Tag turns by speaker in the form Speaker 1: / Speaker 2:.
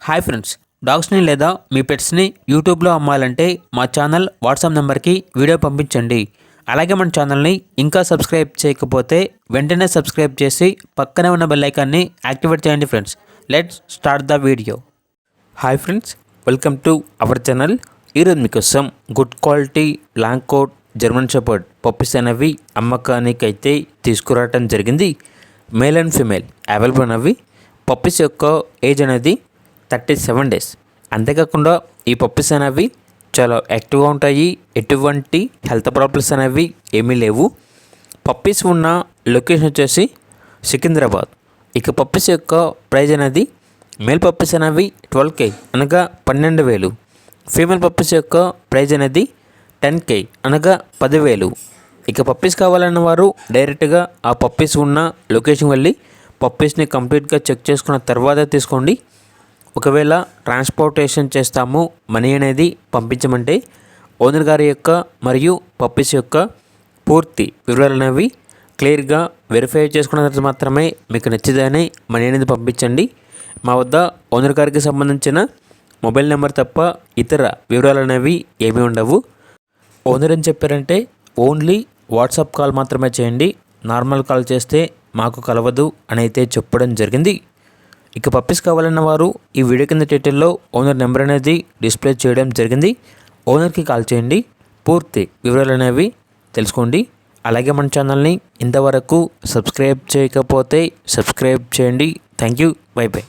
Speaker 1: Hi friends, డాగ్స్ని లేదా మీ పెట్స్ని యూట్యూబ్లో అమ్మాలంటే మా ఛానల్ వాట్సాప్ నెంబర్కి వీడియో పంపించండి. అలాగే మన ఛానల్ని ఇంకా సబ్స్క్రైబ్ చేయకపోతే వెంటనే సబ్స్క్రైబ్ చేసి పక్కనే ఉన్న బెల్ ఐకాన్ని యాక్టివేట్ చేయండి friends. Let's start the video. Hi friends, welcome to our channel. ఈరోజు మీకోసం good quality long coat German shepherd puppies అనేవి అమ్మకానికి అయితే తీసుకురావడం జరిగింది. మేల్ అండ్ ఫీమేల్ అవైలబుల్ అనేవి. పప్పీస్ యొక్క ఏజ్ అనేది 37 days. అంతేకాకుండా ఈ పప్పీస్ అనేవి చాలా యాక్టివ్గా ఉంటాయి. ఎటువంటి హెల్త్ ప్రాబ్లమ్స్ అనేవి ఏమీ లేవు. పప్పీస్ ఉన్న లొకేషన్ వచ్చేసి సికింద్రాబాద్. ఇక పప్పీస్ యొక్క ప్రైజ్ అనేది మేల్ పప్పీస్ అనేవి 12K అనగా 12,000. ఫీమేల్ పప్పీస్ యొక్క ప్రైజ్ అనేది 10K అనగా 10,000. ఇక పప్పీస్ కావాలన్న వారు డైరెక్ట్గా ఆ పప్పీస్ ఉన్న లొకేషన్ వెళ్ళి పప్పీస్ని కంప్లీట్గా చెక్ చేసుకున్న తర్వాత తీసుకోండి. ఒకవేళ ట్రాన్స్పోర్టేషన్ చేస్తాము, మనీ అనేది పంపించమంటే ఓనర్ గారి యొక్క మరియు పప్పీస్ యొక్క పూర్తి వివరాలు అనేవి క్లియర్గా వెరిఫై చేసుకున్న తర్వాత మాత్రమే మీకు నచ్చిదని మనీ అనేది పంపించండి. మా వద్ద ఓనర్ గారికి సంబంధించిన మొబైల్ నెంబర్ తప్ప ఇతర వివరాలు అనేవి ఏమీ ఉండవు. ఓనర్ ఏం చెప్పారంటే ఓన్లీ వాట్సాప్ కాల్ మాత్రమే చేయండి, నార్మల్ కాల్ చేస్తే మాకు కలవదు అని అయితే చెప్పడం జరిగింది. ఇక పప్పీస్ కావాలన్న వారు ఈ వీడియో కింద టైటిల్లో ఓనర్ నెంబర్ అనేది డిస్ప్లే చేయడం జరిగింది. ఓనర్కి కాల్ చేయండి, పూర్తి వివరాలు అనేవి తెలుసుకోండి. అలాగే మన ఛానల్ని ఇంతవరకు సబ్స్క్రైబ్ చేయకపోతే సబ్స్క్రైబ్ చేయండి. Thank you. By by.